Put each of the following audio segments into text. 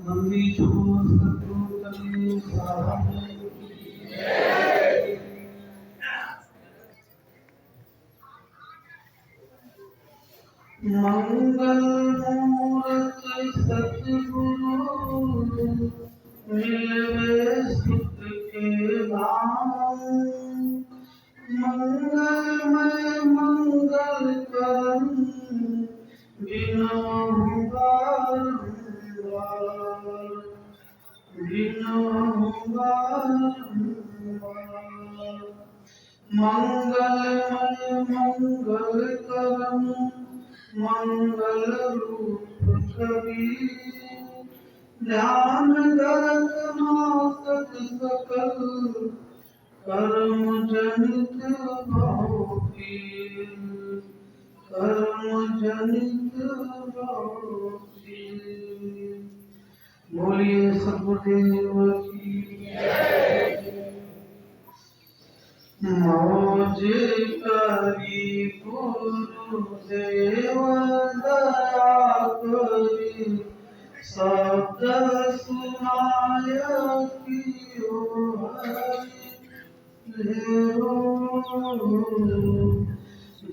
मंदी छोड़ सतगुरु कबीर साहब मंगल मूरत सतगुरु मिलवे सुख के धाम मंगलमय मंगल करम बिनु बारंबार मंगलमय मंगल करम मंगल रूप कबीर ध्यान दरक नासक सकल कर्म जनित भौकीर कर्म जनित भौकीर। बोलिए सतगुरुदेव की मौज करी गुरुदेव दया करी शब्द सुनाय कियो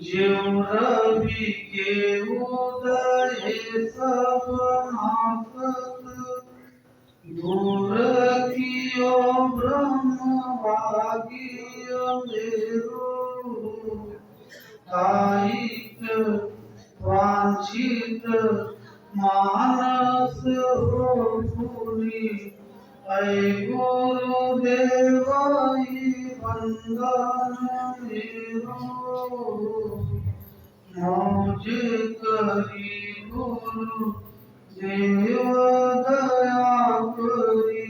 ज्यों रवि के उदय सब नासक दूर कियो ब्रह्म भाग्य मेरो कायिक वांछित मानस हो पुनि ऐ गुरुदेव वंदन मेरो मौज करी गुरु देव दया करी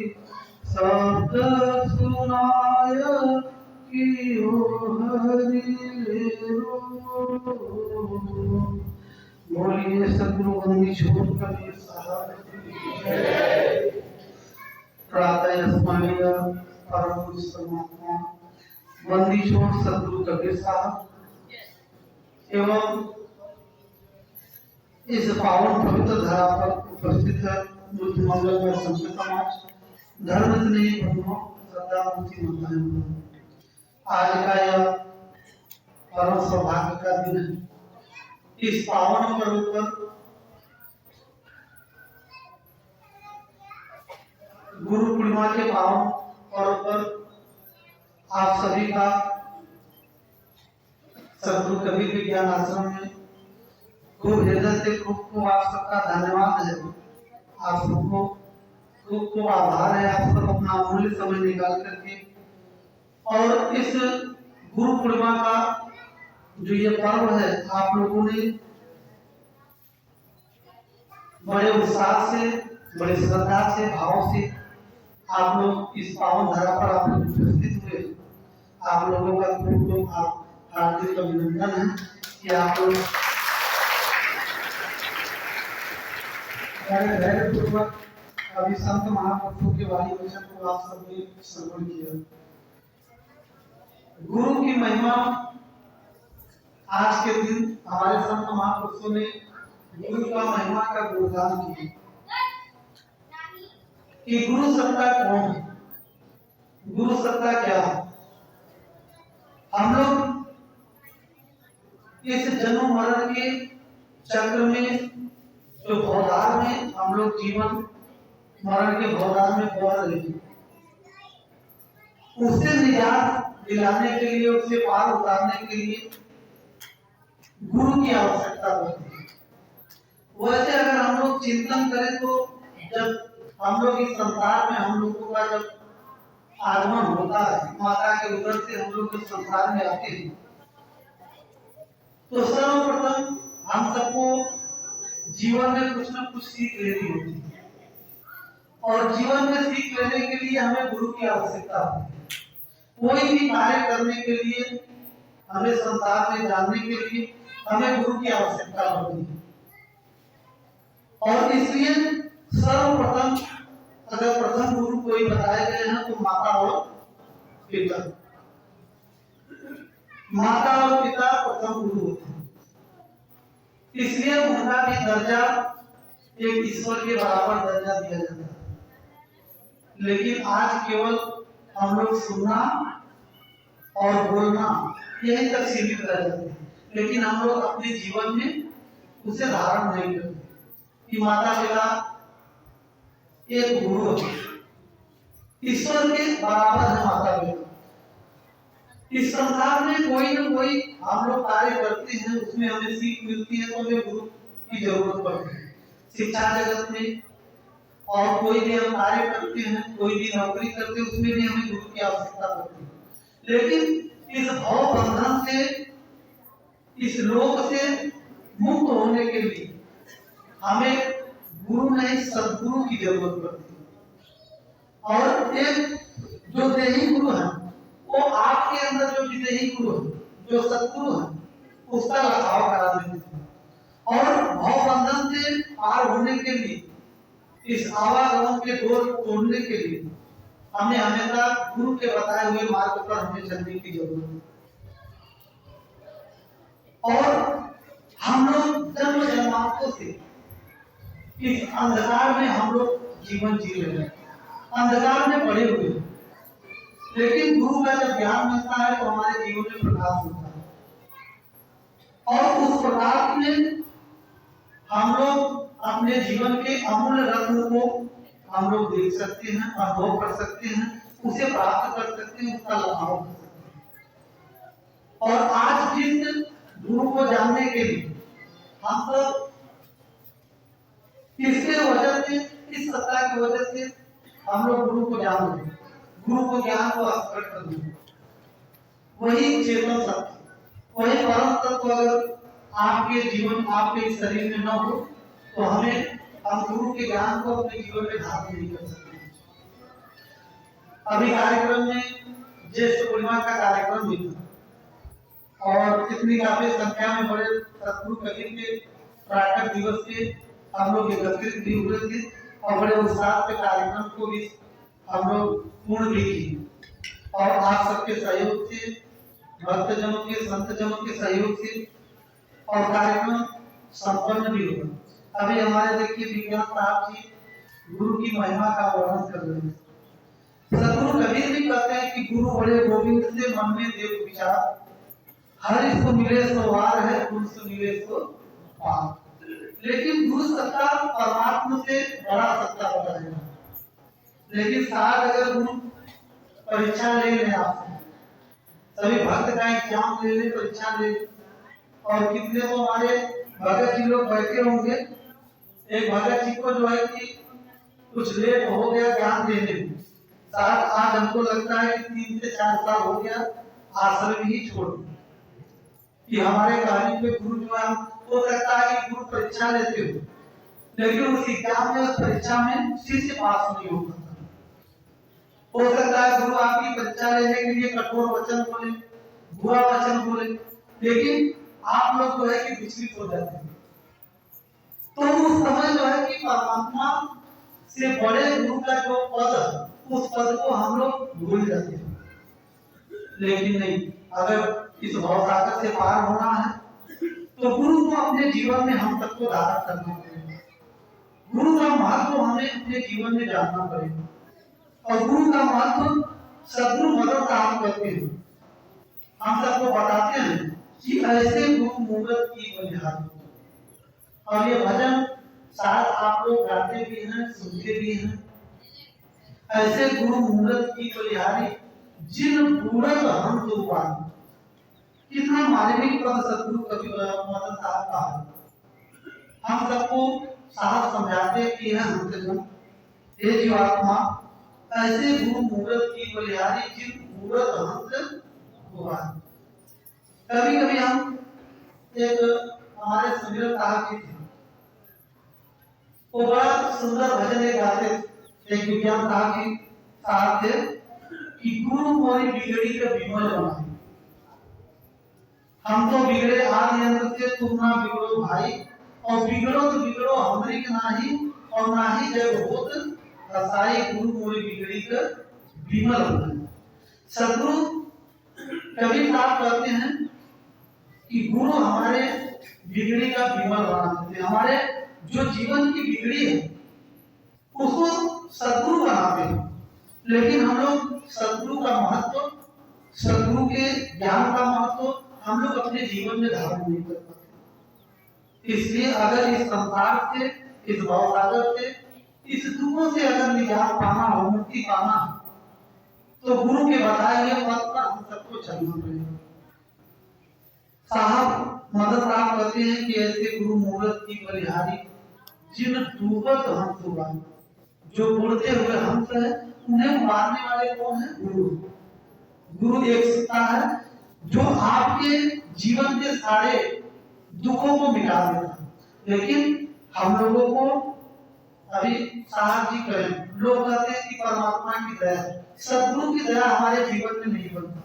शब्द सुनाय कियो हरि बोलिए सतगुरु बंदी छोड़ कबीर साहब प्रातः स्मरणीय परम पुरुष परमात्मा बंदी छोड़ सतगुरु कबीर साहब एवं इस पावन पवित्र धरा पर उपस्थित है बुद्ध मंगल में संत समाज धर्म स्नेही बंधुओं श्रद्धा मुक्ति माताएं आज का यह परम सौभाग्य का दिन है। इस पावन पर्व पर गुरु पूर्णिमा के पावन पर्व पर आप सभी का सतगुरु कबीर विज्ञान आश्रम में खूब हृदय से खूब आप सबका धन्यवाद है। आप सबको खूब आभार है। आप सब अपना अमूल्य समय निकाल करके और इस गुरु पूर्णिमा का जो ये पर्व है आप लोगों ने बड़े उत्साह से बड़े श्रद्धा से भाव से आप लोग इस पावन धरा पर आप लोग उपस्थित हुए। आप लोगों का खूब हार्दिक अभिनंदन है कि आप लोग धैर्यपूर्वक अभी संत महापुरुषों के वाणी वचन को आप सबने श्रवण किया। गुरु की महिमा आज के दिन हमारे संत महापुरुषों ने गुरु का महिमा का गुणगान किया कि गुरु सत्ता कौन है, गुरु सत्ता क्या है। हम लोग इस जन्म मरण के चक्र में जो भवदार में हम लोग जीवन मरण के भवदार में बह रहे हैं, उससे निजात दिलाने के लिए उससे पार उतारने के लिए गुरु की आवश्यकता होती है। वैसे अगर हम लोग चिंतन करें तो जब हम लोग इस संसार में हम लोगों का जब आगमन होता है, माता के उदर से हम लोग इस संसार में आते हैं, तो सर्वप्रथम हम सबको जीवन में कुछ न कुछ सीख लेनी होती है और जीवन में सीख लेने के लिए हमें गुरु की आवश्यकता होती है। कोई भी कार्य करने के लिए हमें संसार में जानने के लिए हमें गुरु की आवश्यकता होती है। और इसलिए सर्वप्रथम अगर प्रथम गुरु कोई बताए गए हैं तो माता और पिता। माता और पिता प्रथम गुरु होते हैं, इसलिए उनका भी दर्जा एक ईश्वर के बराबर दर्जा दिया जाता है। लेकिन आज केवल हम लोग सुनना और बोलना यही तक सीमित रह जाते हैं, लेकिन हम लोग अपने जीवन में उसे धारण नहीं करते कि माता पिता एक गुरु है, ईश्वर के बराबर है माता पिता। इस संसार में कोई न कोई हम लोग कार्य करते हैं, उसमें हमें सीख मिलती है तो हमें गुरु की जरूरत पड़ती है। शिक्षा जगत में और कोई भी हम कार्य करते हैं, कोई भी नौकरी करते हैं, उसमें भी हमें गुरु की आवश्यकता पड़ती है। लेकिन इस भव बंधन से, इस लोक से मुक्त होने के लिए हमें गुरु नहीं सदगुरु की जरूरत पड़ती है। और एक जो देही गुरु है वो आपके अंदर जो विदेही गुरु है, जो सदगुरु है, उसका रखाव करा देते हैं। और भव बंधन से पार होने के लिए, इस आवागमन के डोर तोड़ने के लिए हमें हमेशा गुरु के बताए हुए मार्ग पर हमें चलने की जरूरत है। और हम लोग जन्म जन्मांतों से इस अंधकार में हम लोग जीवन जी रहे हैं, अंधकार में पड़े हुए हैं। लेकिन गुरु का जब ज्ञान मिलता है तो हमारे जीवन में प्रकाश होता है, और उस प्रकाश में हम लोग अपने जीवन के अमूल्य रत्न को हम लोग देख सकते हैं, अनुभव कर सकते हैं, उसे प्राप्त कर सकते हैं, उसका लाभ कर सकते हैं। और आज जिस गुरु को जानने के लिए हम सब किसके वजह से, इस सत्ता की वजह से हम लोग गुरु को जान रहे हैं, गुरु को ज्ञान को स्पर्श कर रहे हैं, वही चेतन सत्य, वही परम तत्व अगर आपके जीवन, आपके इस शरीर में न हो तो हम गुरु के ज्ञान को अपने जीवन में धारण नहीं कर सकते। अभी कार्यक्रम में ज्येष्ठ पूर्णिमा का कार्यक्रम भी था और इतनी काफी संख्या में बड़े सतगुरु कबीर के प्राकट दिवस के हम लोग एकत्रित भी हुए थे और बड़े उत्साह से कार्यक्रम को भी हम लोग पूर्ण भी किए। और आप सबके सहयोग से, भक्तजनों के, संतजनों के सहयोग से और कार्यक्रम संपन्न भी हुआ। अभी हमारे देखिए विज्ञान साहब जी गुरु की महिमा का वर्णन कर रहे हैं। सतगुरु कबीर भी कहते हैं कि गुरु बड़े गोविंद से मन में देव विचार, हरि सो मिले सो वार है, गुरु सो मिले सो पार। लेकिन गुरु सत्ता परमात्मा से बड़ा सत्ता बताएगा। लेकिन साथ अगर गुरु परीक्षा ले लें आपसे, सभी भक्त का एग्जाम ले ले, परीक्षा ले, और कितने तो हमारे भगत जी लोग बैठे होंगे, एक भगत जी को जो है कि कुछ लेट हो गया ज्ञान देने में, साथ आज हमको लगता है कि 3 से 4 साल हो गया आश्रम ही छोड़ कि हमारे कार्य पे गुरु जो है, हो सकता है कि गुरु परीक्षा लेते हो लेकिन उस एग्जाम में, उस परीक्षा में शिष्य पास नहीं हो पाता। हो सकता है गुरु आपकी परीक्षा लेने के लिए कठोर वचन बोले, बुरा वचन बोले, लेकिन आप लोग जो है कि विचलित हो जाते हैं। तो उस समय जो है कि परमात्मा से बड़े गुरु का जो पद है, उस पद को हम लोग भूल जाते हैं। लेकिन नहीं, अगर इस भव सागर से पार होना है तो गुरु को अपने जीवन में हम सबको धारण करना पड़ेगा। गुरु का महत्व हमें अपने जीवन में जानना पड़ेगा। और गुरु का महत्व सदगुरु मदन साहब कहते हैं, हम सबको बताते हैं कि ऐसे गुरु मूरत की बलिहारी। और ये भजन शायद आप लोग गाते भी हैं, सुनते भी हैं। ऐसे गुरु मूरत की बलिहारी, जिन मूरत हम दो पाए। कितना मानवीय पद सदगुरु कबीर मदन साहब का है। हम सबको साहब समझाते कि है हमसे जन, हे जीवात्मा, ऐसे गुरु मूरत की बलिहारी, जिन मूरत हमसे हुआ। कभी कभी हम एक हमारे सुमिरन साहब जी थे, वो बड़ा सुंदर भजन एक गाते। एक विज्ञान साहब थे कि गुरु मोरी बिगड़ी का विमल बना, हम तो बिगड़े आदि अंत से, तुम ना बिगड़ो भाई, और बिगड़ो तो बिगड़ो हमरी के नाही, और ना ही जब होत रसाई, गुरु मोरी बिगड़ी का विमल बना। सदगुरु कबीर साहब कहते हैं कि गुरु हमारे बिगड़ी का विमल बना देते हैं, हमारे जो जीवन की बिगड़ी है उसको सद्गुरु बनाते हैं, लेकिन हम लोग सद्गुरु का महत्व, सद्गुरु के ज्ञान का महत्व हम लोग अपने जीवन में धारण नहीं कर पाते। इसलिए अगर इस संसार से, इस भवसागर से, इस दुखों से अगर निजात पाना हो, मुक्ति पाना, तो गुरु के बताए हुए पथ पर हम सबको चलना पड़ेगा। साहब मदद राम कहते हैं कि ऐसे गुरु मूरत की बलिहारी, जिन डूबत हंस हुआ, जो उड़ते हुए हंस है उन्हें मारने वाले कौन है? गुरु। गुरु एक सत्ता है जो आपके जीवन के सारे दुखों को मिटा देता है। लेकिन हम लोगों को अभी साहब जी कहें, लोग कहते हैं कि परमात्मा की दया, सद्गुरु की दया हमारे जीवन में नहीं बनता,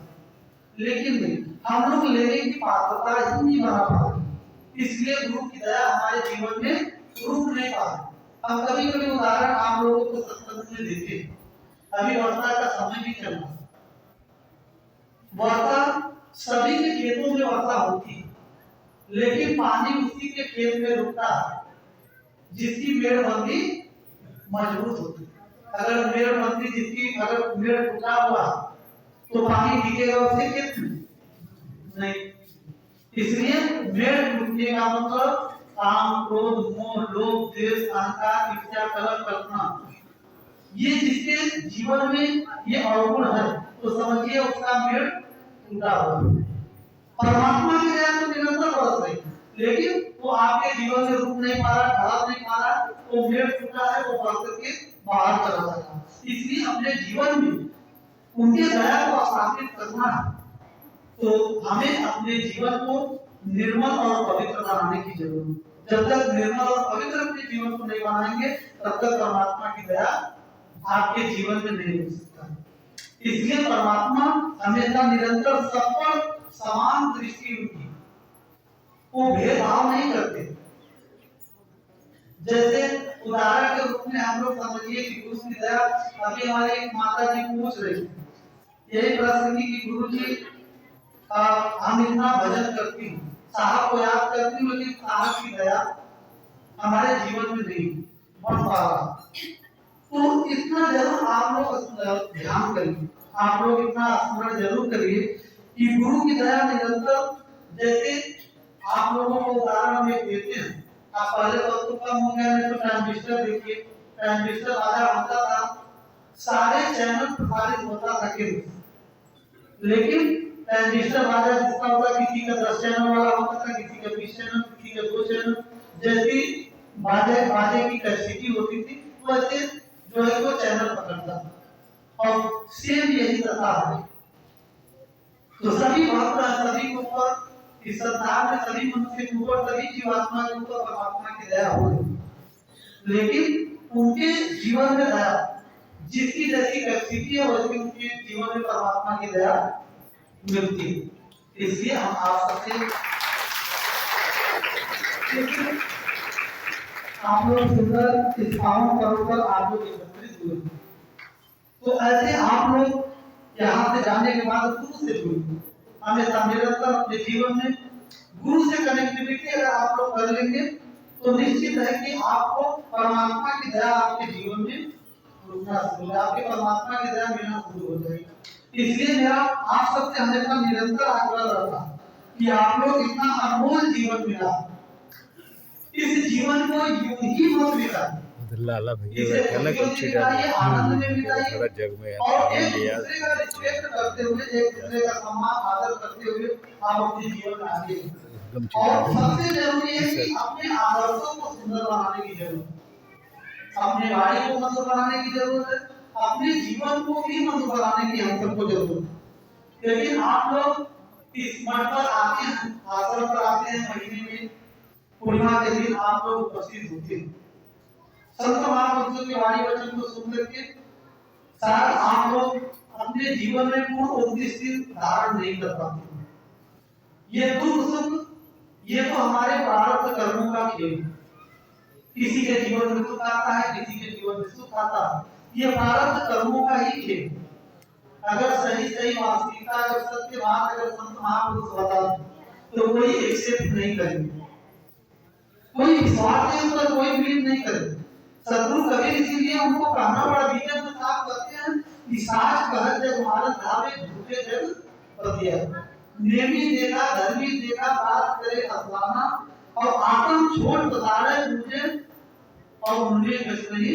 लेकिन नहीं, हम लोग लेने की पात्रता ही नहीं बना पाते, इसलिए गुरु की दया हमारे जीवन में रुक नहीं पाती। अब कभी कभी उदाहरण आप लोगों को सत्संग में देते हैं, अभी वर्षा का समय भी चल रहा है, वर्षा सभी के खेतों में वर्षा होती है, लेकिन पानी उसी के खेत में रुकता है जिसकी मेड़बंदी मजबूत होती है। अगर मेड़बंदी जिसकी, अगर मेड़ टूटा हुआ तो पानी टिकेगा उसके खेत में नहीं। इसलिए मेड़ टूटने का मतलब काम, क्रोध, मोह, लोभ, द्वेष, अहंकार, ईर्ष्या, कलह, कल्पना, ये जिसके जीवन में ये अवगुण है तो समझिए उसका मेड़ टूटा हुआ है। परमात्मा की दया तो निरंतर बरस रही है, लेकिन वो आपके जीवन से रुक नहीं पा रहा, ढाल नहीं पा रहा, वो मेड़ टूटा है, वो बढ़ करके बाहर चला जाता। इसलिए अपने जीवन में उनके दया को स्थापित करना है, तो हमें अपने जीवन को निर्मल और पवित्र बनाने की जरूरत है। जब तक निर्मल और पवित्र अपने जीवन को नहीं बनाएंगे तब तक परमात्मा की दया आपके जीवन में नहीं हो सकता। इसलिए परमात्मा हमेशा निरंतर सब पर समान दृष्टि उनकी, वो भेदभाव नहीं करते। जैसे उदाहरण के रूप में हम लोग समझिए कि गुरु की दया, अभी हमारे एक माता जी पूछ रही थी यही प्रश्न की गुरु जी हम इतना भजन करती हूँ, साहब को याद करती हूँ, लेकिन साहब की दया हमारे जीवन में नहीं बन पा रहा। तो इतना जरूर आप लोग ध्यान करिए, आप लोग इतना स्मरण जरूर करिए कि गुरु की दया निरंतर, जैसे आप लोगों को उदाहरण में देते हैं, आप पहले वस्तु कम हो गया नहीं तो ट्रांजिस्टर देखिए, ट्रांजिस्टर आधा होता था, सारे चैनल प्रसारित होता था केवल, लेकिन ट्रांजिस्टर बाजा जिसका होता, किसी का 10 चैनल वाला होता था, किसी का 20 चैनल, किसी का 2 चैनल, जैसी बाजे की कैपेसिटी होती थी वैसे जो है वो चैनल पकड़ता था। और सेम यही दशा है, तो सभी भक्त, सभी के ऊपर इस संसार में, सभी मनुष्य के ऊपर, सभी जीवात्मा के ऊपर परमात्मा की दया हो रही, लेकिन उनके जीवन में दया, जिसकी जैसी कैपेसिटी है वैसे उनके जीवन में परमात्मा की दया मिलती है। इसलिए हम आप सबसे, आप लोग सुंदर इस पावन पर्व पर आप लोग एकत्रित हुए, तो ऐसे आप लोग यहाँ से जाने के बाद गुरु से जुड़े, हमेशा निरंतर अपने जीवन में गुरु से कनेक्टिविटी अगर आप लोग कर लेंगे तो निश्चित है कि आपको परमात्मा की दया आपके जीवन में रुकना शुरू हो, आपके परमात्मा की दया मिलना शुरू हो जाएगी। इसलिए मेरा आप सबसे हमेशा निरंतर आग्रह रहता कि आप लोग इतना अनमोल जीवन मिला, इस जीवन को यूं ही मत मिला, लाला भैया कहना कुछ आनंद में बिताइए थोड़ा जग में और एक दूसरे का रिस्पेक्ट करते हुए, एक दूसरे का सम्मान आदर करते हुए आप अपने जीवन में आगे। और सबसे जरूरी है कि अपने आदर्शों को सुंदर बनाने की जरूरत है, अपने वाणी को मधुर बनाने की जरूरत है, अपने जीवन को भी मधुर बनाने की हम सबको जरूरत है। लेकिन आप लोग इस मठ पर आते हैं, आश्रम पर आते हैं, महीने में पूर्णिमा के दिन आप लोग उपस्थित होते हैं, संत महापुरुषों के वाणी वचन को सुन करके शायद आप लोग अपने जीवन में पूर्ण उद्देश्य धारण नहीं कर पाते। ये दुख सुख ये तो हमारे प्रारब्ध कर्मों का खेल है, किसी के जीवन में दुख आता है, किसी के जीवन में सुख आता है, ये प्रारब्ध कर्मों का ही खेल है। अगर सही सही वास्तविकता, अगर सत्य बात अगर संत महापुरुष बता तो कोई एक्सेप्ट नहीं करेंगे। कोई विश्वास नहीं, उस पर कोई बिलीव नहीं करे। सदगुरु कबीर इसीलिए उनको कहना बड़ा विनय के साथ कहते हैं कि साच कहत जग मारत धावे झूठे जग पतिया। नेमी देखा धर्मी देखा बात करे अफवाना और आत्म छोड़ बताड़े मुझे और उन्हें कुछ नहीं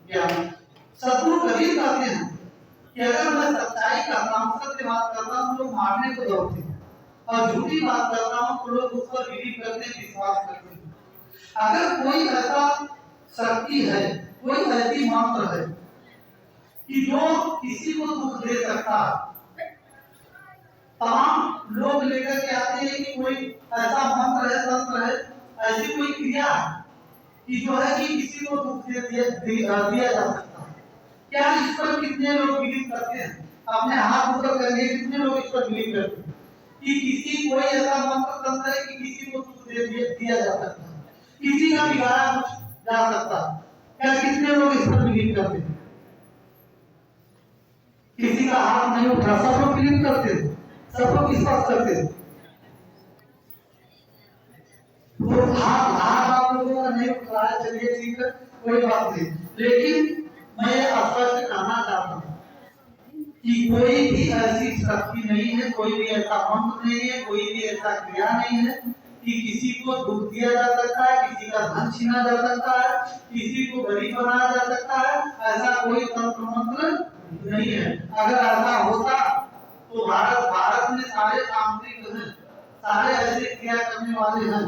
ज्ञान। सदगुरु कबीर कहते हैं कि अगर मैं सच्चाई करता हूँ, सत्य बात करता हूँ, लोग मारने को दौड़ते हैं और झूठी बात करता हूँ तो लोग उस पर बिलीव करते हैं, विश्वास करते हैं। अगर कोई ऐसा शक्ति है, कोई ऐसी मंत्र है कि जो किसी को दुख दे सकता है, तमाम लोग लेकर के आते हैं कि कोई ऐसा मंत्र है, तंत्र है, ऐसी कोई क्रिया है कि जो है कि किसी को दुख दिया जा सकता है। क्या इस पर कितने लोग बिलीव करते हैं? अपने हाथ ऊपर करके कितने लोग इस पर बिलीव करते हैं कि किसी कोई ऐसा मंत्र तंत्र है कि किसी को दुख दिया जा सकता है, किसी का बिगाड़ा कुछ जा सकता है? क्या कितने लोग इस पर बिलीव करते हैं? किसी का हाथ नहीं उठा, सब लोग बिलीव करते हैं, सब लोग विश्वास करते हैं। तो हाथ आप लोगों का नहीं उठ रहा है, चलिए ठीक है, कोई बात नहीं। लेकिन मैं स्पष्ट कहना चाहता हूँ कि कोई भी ऐसी शक्ति नहीं है, कोई भी ऐसा मंत्र नहीं है, कोई भी ऐसा क्रिया नहीं है कि किसी को दुख दिया जा सकता है, किसी का धन छीना जा सकता है, किसी को गरीब बनाया जा सकता है। ऐसा कोई तंत्र मंत्र नहीं है। अगर ऐसा होता तो भारत में सारे तांत्रिक हैं, सारे ऐसे क्रिया करने वाले हैं,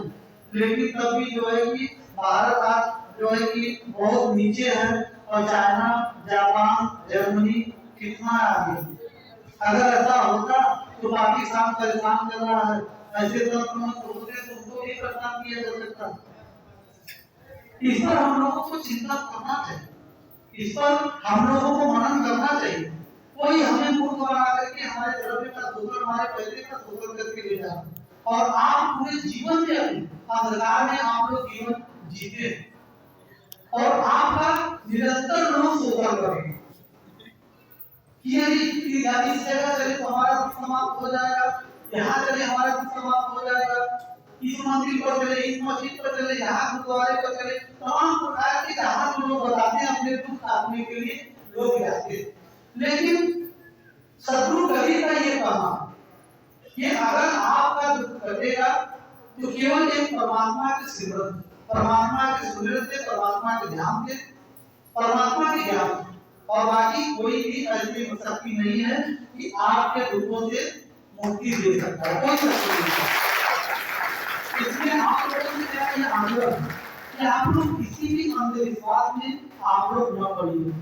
लेकिन तब भी जो है कि भारत आज जो है कि बहुत नीचे है और चाइना, जापान, जर्मनी कितना आगे। अगर ऐसा होता तो पाकिस्तान परेशान कर रहा है, ऐसे तो होते तो उनको भी परेशान किया जा सकता। इस पर हम लोगों को चिंता करना चाहिए, इस पर हम लोगों को मनन करना चाहिए। कोई हमें मूर्ख बना करके हमारे द्रव्य का शोषण, हमारे पैसे का शोषण करके ले जाए और आप पूरे जीवन में अंधकार में आप लोग जीवन जीते और आपका निरंतर लोग शोषण करेंगे कि यदि इस जगह चले तो हमारा दुख समाप्त हो जाएगा, यहाँ चले हमारा दुख समाप्त हो जाएगा, इस मंदिर पर चले, इस मस्जिद पर चले, यहाँ गुरुद्वारे पर चले, तमाम प्रकार के जहाँ लोग बताते हैं अपने दुख काटने के लिए लोग जाते हैं। लेकिन सदगुरु कबीर का ये कहना कि अगर आपका दुख कटेगा तो केवल एक परमात्मा के सिमरन, परमात्मा के सुमिरन से, परमात्मा के ध्यान से, परमात्मा के ज्ञान, और बाकी कोई भी ऐसी शक्ति नहीं है कि आपके दुखों से मुक्ति दे सकता है, कोई शक्ति नहीं। इसलिए आप लोगों से मेरा यह आग्रह है कि आप लोग किसी भी अंधविश्वास में आप लोग न पड़िए।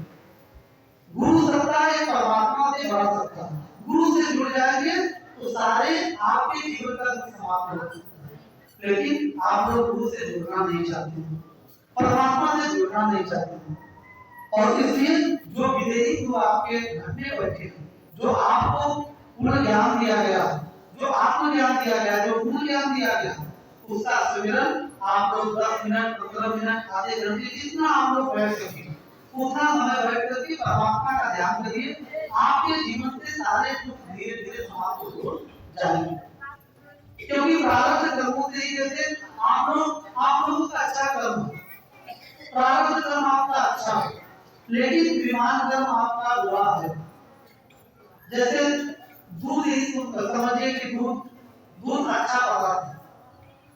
गुरु सत्ता है, परमात्मा से बढ़ सकता है। गुरु से जुड़ जाएंगे तो सारे आपके जीवन का दुख समाप्त हो सकता है। लेकिन आप लोग गुरु से जुड़ना नहीं चाहते, परमात्मा से जुड़ना नहीं चाहते, और इसलिए जो विदेही जो आपके घर में बैठे हैं, जो आपको पूर्ण ज्ञान दिया गया, जो आत्मज्ञान दिया गया, जो पूर्ण ज्ञान दिया गया, उसका स्मरण आप लोग 10 मिनट, 15 मिनट, आधे घंटे, जितना आप लोग बैठ सके उतना समय बैठ करके परमात्मा का ध्यान करिए। आपके जीवन से सारे दुख धीरे धीरे समाप्त हो जाएंगे, क्योंकि प्रारब्ध कर्मों से ही जैसे आप लोगों का अच्छा कर्म, प्रारब्ध कर्म आपका अच्छा है, लेकिन विमान कर्म आपका बुरा है। जैसे दूध ही समझिए कि दूध अच्छा पदार्थ है,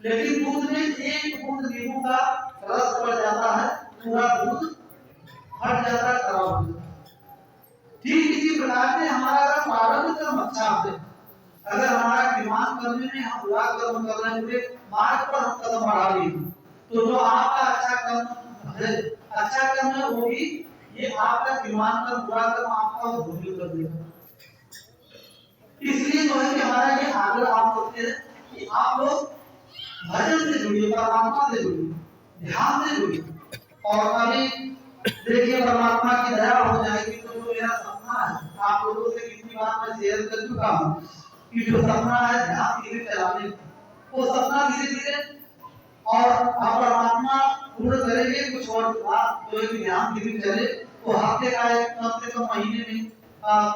लेकिन दूध में एक बूंद नींबू का रस पड़ जाता है, पूरा दूध हट जाता है, खराब हो जाता है। ठीक इसी प्रकार से हमारा प्रारब्ध कर्म अच्छा है, अगर हमारा दिमाग करने में हम बुरा कर्म कर रहे हैं, पूरे मार्ग पर हम कदम बढ़ा लिए, तो जो आपका अच्छा कर्म है, अच्छा कर्म है, वो भी ये आपका दिमाग का बुरा कर्म आपका वो धूमिल कर देगा। इसलिए तो है कि हमारा ये आग्रह आप करते हैं कि आप लोग भजन से जुड़िए, परमात्मा से जुड़िए, ध्यान से जुड़िए। और अभी देखिए परमात्मा की दया हो जाएगी तो जो मेरा सपना है, आप लोगों से कितनी बार मैं शेयर कर चुका हूँ कि जो सपना है ध्यान धीरे चलाने, वो सपना धीरे धीरे और परमात्मा पूर्ण करेंगे। कुछ और बात जो है कि ध्यान धीरे चले तो हफ्ते का एक कम से कम महीने में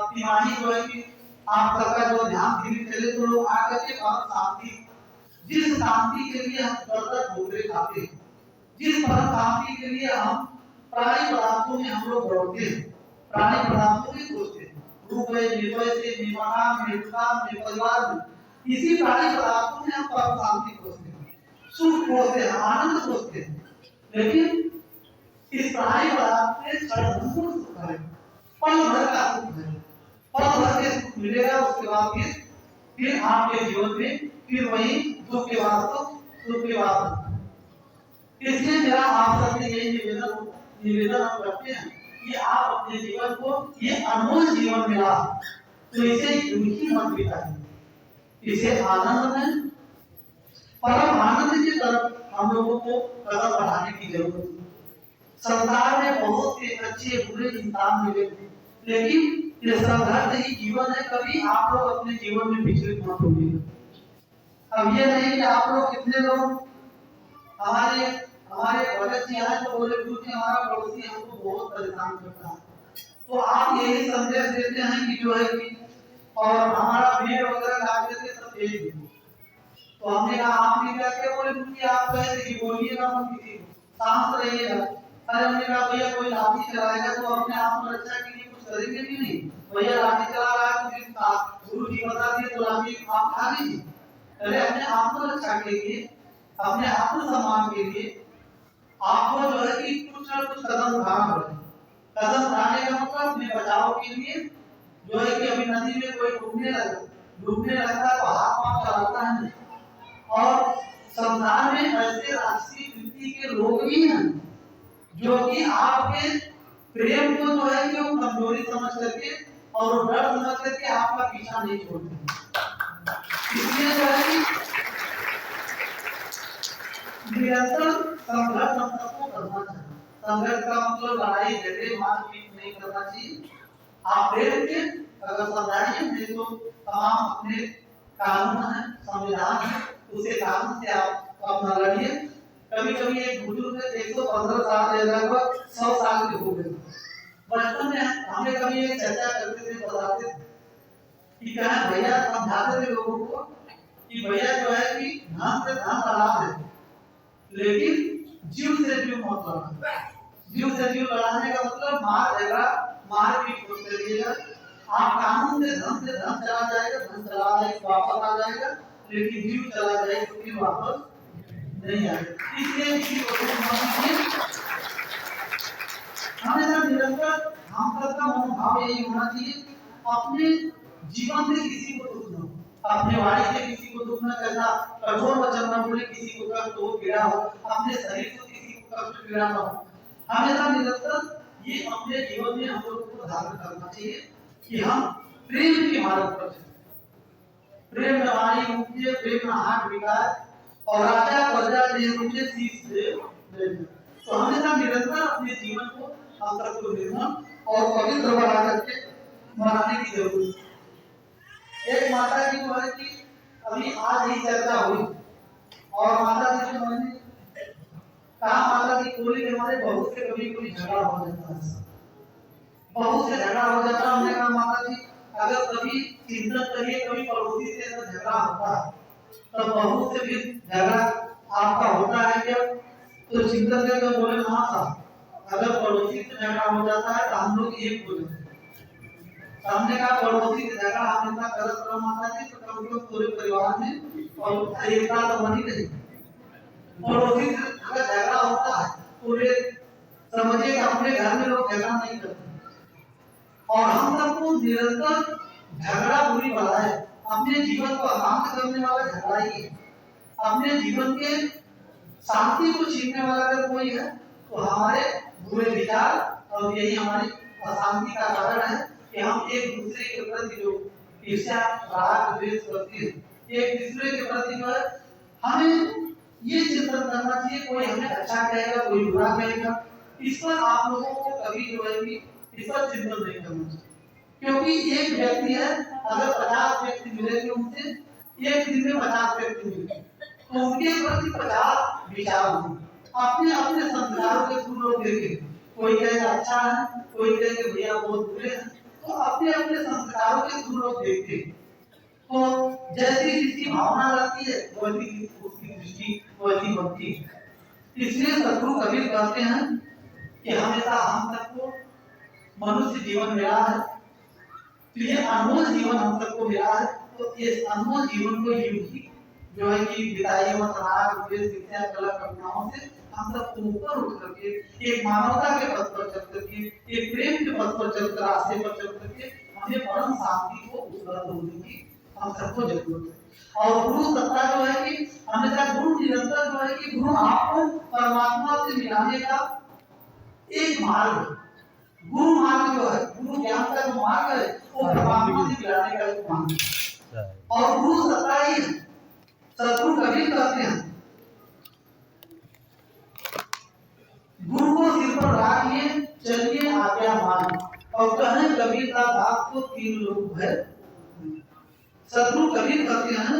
तिमाही जो है कि आप सबका जो ध्यान धीरे चले तो लोग आकर के बहुत शांति जिस शांति के लिए हम दर्द ठोकरे खाते हैं, जिस परम शांति के लिए हम प्राणी पदार्थों में हम लोग दौड़ते हैं, प्राणी पदार्थों में सोचते हैं, रूपये निर्वय से मकान में दुकान में परिवार में, इसी प्राणी पदार्थों में हम परम शांति खोजते हैं, सुख खोजते हैं, आनंद खोजते हैं। लेकिन इस प्राणी पदार्थ में क्षणभंगुर सुख है, पल भर का सुख है, पल भर के सुख मिलेगा, उसके बाद फिर आपके जीवन में फिर वही दुख के बाद सुख के बाद। इसलिए मेरा आप सबसे यही निवेदन हम करते हैं कि आप अपने जीवन को, ये अनमोल जीवन मिला तो इसे दुखी मत बिताइए, इसे आनंद में, परम आनंद की तरफ हम लोगों को कदम बढ़ाने की जरूरत है। संसार में बहुत से अच्छे बुरे इंसान मिले, लेकिन ये संघर्ष ही जीवन है। कभी आप लोग अपने जीवन में विचलित मत होइए। अब ये नहीं कि आप लोग कितने लोग हमारे भगत जी आए तो बोले गुरु जी हमारा पड़ोसी हमको बहुत परेशान करता है, तो आप यही संदेश देते हैं कि जो है कि और हमारा भीड़ वगैरह ला देते सब भेज दीजिए। तो हमने कहा आपने क्या क्या बोले गुरु जी, आप कहे थे कि बोलिएगा मत किसी को, शांत रहिएगा। अरे हमने कहा भैया कोई लाठी चलाएगा तो अपने आप में रक्षा के लिए कुछ करेंगे भी नहीं, भैया लाठी चला रहा है तो फिर गुरु जी बता दिए तो लाठी आप खा लीजिए। अरे अपने आत्मरक्षा के लिए, अपने आत्मसम्मान के लिए आपको जो है कि कुछ ना कुछ कदम उठाना पड़ेगा। कदम उठाने का मतलब अपने बचाव के लिए जो है कि अभी नदी में कोई डूबने लगता है तो हाथ पांव चलाता है, और संसार में ऐसे राष्ट्रीय वृत्ति के लोग भी हैं जो कि आपके प्रेम को जो है कि वो कमजोरी समझ करके और डर समझ करके आपका पीछा नहीं छोड़ते। इसलिए जो है कि निरंतर संघर्ष हम सबको करना चाहिए। संघर्ष का मतलब लड़ाई झगड़े मारपीट नहीं करना चाहिए। आप प्रेम के अगर समझाइए, नहीं तो तमाम अपने कानून है, संविधान है, उसे कानून से आप अपना लड़िए। कभी कभी एक बुजुर्ग 115 साल या लगभग 100 साल के हो गए। बचपन में हमें कभी एक चर्चा करते थे, बताते थे कि क्या भैया समझाते थे लोगों को कि भैया जो है कि धन से धन लड़ा दे, लेकिन जीव से जीव मत लड़ना। जीव से जीव लड़ाने का मतलब मारपीट मत करिएगा। आप कानून से धन चला जाएगा, धन चला जाएगा वापस आ जाएगा, लेकिन जीव चला जाएगा तो फिर वापस नहीं आएगा। इसलिए किसी को हमेशा निरंतर हम सबका मनोभाव यही होना चाहिए कि अपने जीवन से किसी को दुख न हो, अपने वाणी से किसी को दुख न करना, कठोर वचन न बोले, किसी को कष्ट हो पीड़ा हो, अपने शरीर को किसी को कष्ट पीड़ा न हो। हमेशा निरंतर ये अपने जीवन में हम लोगों को धारण करना चाहिए कि हम प्रेम के मार्ग पर चलें। प्रेम में वाणी मुख्य, प्रेम में हाथ विकार और राजा प्रजा मुझे शीश दे। तो हमेशा निरंतर अपने जीवन को हम सबको निर्मल और पवित्र बना करके बनाने की जरूरत है। एक माता जी को है कि अभी आज ही चर्चा हुई और माता जी को मैंने कहा, माता जी बोली कि हमारे बहुत से कभी झगड़ा हो जाता है, बहुत से झगड़ा हो जाता है। हमने कहा माता जी अगर कभी चिंतन करिए, कभी पड़ोसी से अगर झगड़ा होता है तो बहुत से भी झगड़ा आपका होता है क्या, तो चिंतन करके बोले हाँ साहब अगर पड़ोसी से झगड़ा हो जाता है तो हम लोग एक हो जाते हैं। सामने का पड़ोसी से झगड़ा हम इतना करत रहो माता जी तो कम से कम पूरे परिवार में और एकता तो बनी रही। पड़ोसी से अगर झगड़ा होता है पूरे समझिए कि अपने घर में लोग झगड़ा नहीं करते, और हम सबको निरंतर झगड़ा बुरी बला है। अपने जीवन को अशांत करने वाला झगड़ा ही है। अपने जीवन के शांति को छीनने वाला अगर कोई है तो हमारे बुरे विचार और यही हमारी अशांति का कारण है कि हम एक दूसरे के प्रति जो ईर्ष्या राग द्वेष करते हैं, एक दूसरे के प्रति जो है हमें ये चिंतन करना चाहिए कोई हमें अच्छा कहेगा कोई बुरा कहेगा, इस पर आप लोगों को कभी जो है कि इस पर चिंतन नहीं करना चाहिए। क्योंकि एक व्यक्ति है, अगर 50 व्यक्ति मिलेंगे उनसे एक दिन में 50 व्यक्ति मिलेंगे तो उनके प्रति 50 विचार होंगे। अपने अपने संस्कारों के थ्रू लोग देखेंगे, कोई कहेगा अच्छा है, कोई कहेगा भैया बहुत बुरे हैं, तो अपने अपने संस्कारों के थ्रू लोग देखते हैं। तो जैसी जिसकी भावना रहती है वैसी उसकी दृष्टि वैसी बनती है। इसलिए सदगुरु कबीर कहते हैं कि हमेशा हम सबको मनुष्य जीवन मिला है, तो ये अनमोल जीवन हम सबको मिला है, तो इस अनमोल जीवन को यूं ही जो है कि विदाई और समाज उपदेश शिक्षा कला कल्पनाओं से हम सबको ऊपर उठ करके एक मानवता के पथ पर चल करके एक प्रेम के पथ पर चलकर रास्ते पर चल करके हमें परम शांति को उपलब्ध होने की हम सबको जरूरत है। और गुरु सत्ता जो है कि हमेशा गुरु निरंतर जो है कि गुरु आपको परमात्मा से मिलाने का एक मार्ग है। गुरु मार्ग जो है, गुरु ज्ञान का जो मार्ग है वो परमात्मा से मिलाने का एक मार्ग है। और गुरु सत्ता ही है। सदगुरु कबीर कहते हैं गुरु को सिर पर रखिए चलिए आज्ञा मान, और कहें कबीर का दास को तीन लोग है। सदगुरु कबीर कहते हैं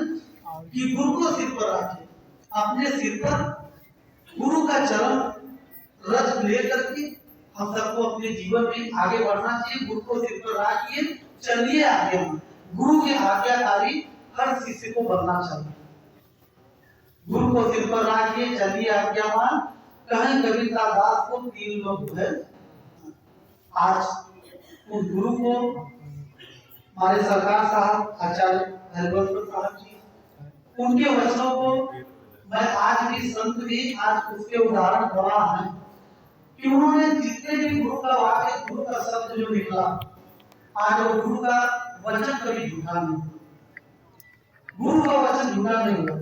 कि गुरु को सिर पर रखिए, अपने सिर पर गुरु का चरण रच लेकर के हम सबको अपने जीवन में आगे बढ़ना चाहिए। गुरु को सिर पर रखिए चलिए आज्ञा मान, गुरु के आज्ञाकारी हर शिष्य को बनना चाहिए। गुरु को सिर पर रखिए चलिए आज्ञामान, कहें कबीर का दास को तीन लोग है। आज उस गुरु को हमारे सरकार साहब आचार्य हरिवंश साहब जी, उनके वचनों को मैं आज भी संत भी आज उसके उदाहरण गवाह हैं कि उन्होंने जितने भी गुरु का वाक्य गुरु का शब्द जो निकला, आज वो गुरु का वचन कभी झूठा नहीं, गुरु का वचन झूठा नहीं हुआ।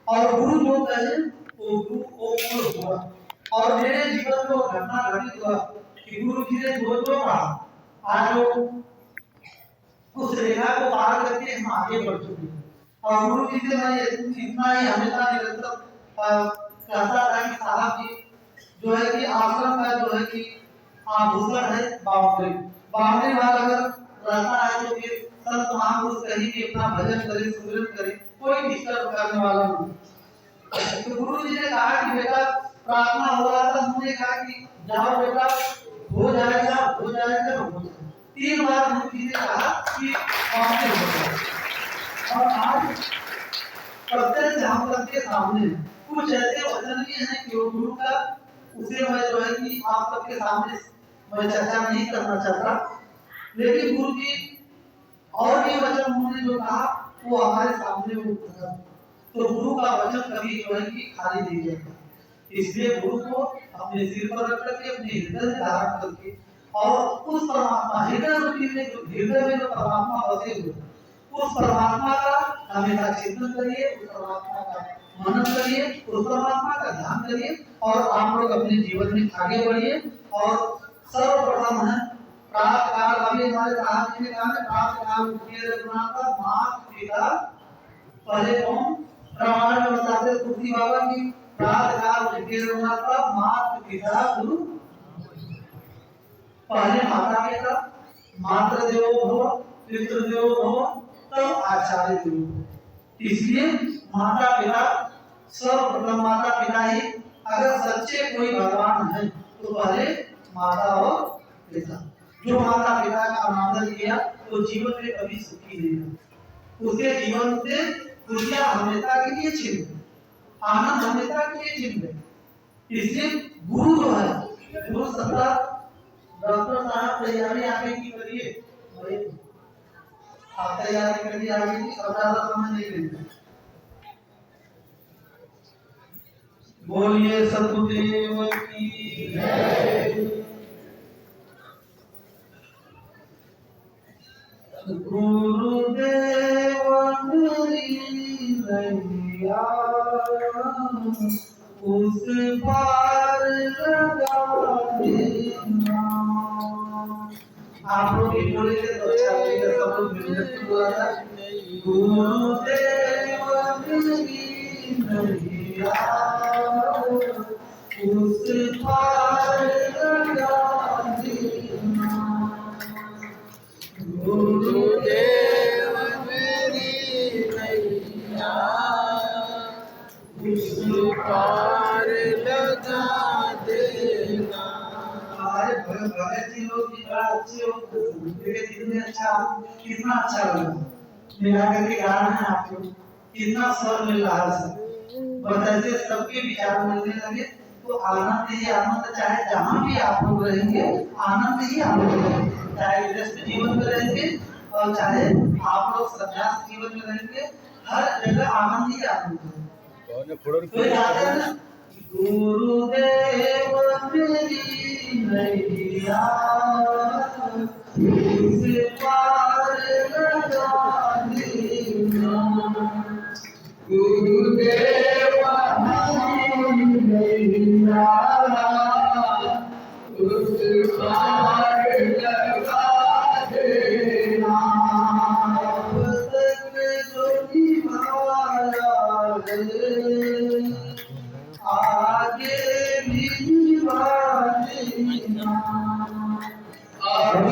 और गुरु जो कहे वो गुरु को पूर्ण हुआ। और मेरे जीवन में घटना घटित हुआ कि गुरु जी ने जो जो कहा, आज वो उस रेखा को पार करके हम आगे बढ़ चुके हैं। और गुरु जी से मैं इतना ही हमेशा निरंतर कहता था कि साहब जी जो है कि आश्रम का जो है कि आभूषण है बाउंड्री, बाउंड्री वाला अगर रहता है तो फिर संत महापुरुष कहीं भी अपना भजन करे सुमिरन करे, कोई डिस्टर्ब करने वाला नहीं। तो गुरु जी ने कहा कि बेटा प्रार्थना हो रहा था, उन्होंने कहा कि जाओ बेटा हो जाएगा हो जाएगा हो जाएगा। 3 बार गुरु जी ने कहा कि बाउंड्री हो जाएगा। और आज प्रत्यक्ष हम सबके सामने कुछ ऐसे वचन भी हैं कि वो गुरु का उसे मैं जो है कि आप सबके सामने मैं चर्चा नहीं करना चाहता, लेकिन गुरु जी और भी वचन उन्होंने जो कहा वो हमारे सामने वो था। तो गुरु का वचन कभी जो है कि खाली नहीं जाता, इसलिए गुरु को अपने सिर पर रख करके अपने हृदय में धारण करके और उस परमात्मा हृदय में जो परमात्मा बसे हुए उस परमात्मा का हमेशा चिंतन करिए, उस परमात्मा का मनन करिए, उस परमात्मा का ध्यान करिए और आप लोग अपने जीवन में आगे बढ़िए। और सर्वप्रथम है प्रातः काल, अभी हमारे साहब जी ने कहा है प्रातः काल उठिए रघुनाथ माता पिता, पहले कौन रामायण में बताते तुलसी बाबा की प्रातः काल उठिए रघुनाथ माता पिता गुरु, पहले माता पिता, मातृ देवो भव, पितृ देवो भव, तब आचार्य देवो। इसलिए माता पिता सर्वप्रथम माता पिता ही, अगर सच्चे कोई भगवान है तो पहले माता और पिता। जो माता पिता का अनादर किया तो जीवन में कभी सुखी नहीं रहा, उसके जीवन से खुशियां हमेशा के लिए छिन गई, आनंद हमेशा के लिए छिन गई। इसलिए गुरु जो है गुरु सत्ता, डॉक्टर साहब तैयारी आगे की करिए, आप तैयारी करिए आगे की, ज्यादा समय नहीं लेंगे। बोलिए सतगुरुदेव की जय। गुरुदेव मेरी नैया उस पार लगा देना। आप लोग भी बोले थे तो अच्छा लगेगा, सब लोग मिलकर बोला था गुरुदेव मेरी नैया उस पार लगा देना। गुरुदेव मेरी नैया उस पार लगा देना। हमारे भगत जी लोग भी बड़ा अच्छे हो, कितना अच्छा लगा। मिला करके गा रहे हैं आप लोग, कितना स्वर मिल रहा है सब, बस ऐसे सबके विचार मिलने लगे तो आनंद ही आनंद, चाहे जहाँ भी आप लोग रहेंगे आनंद ही आनंद रहेंगे, चाहे गृहस्थ जीवन में रहेंगे और चाहे आप लोग सन्यास जीवन में रहेंगे, हर जगह आनंद ही आनंद है। तो याद है ना, गुरुदेव मेरी नैया उसे पार लगा देना, गुरुदेव मेरी नैया उसे पार लगा देना, बदन जो निभाया है आगे भी निभा देना, अब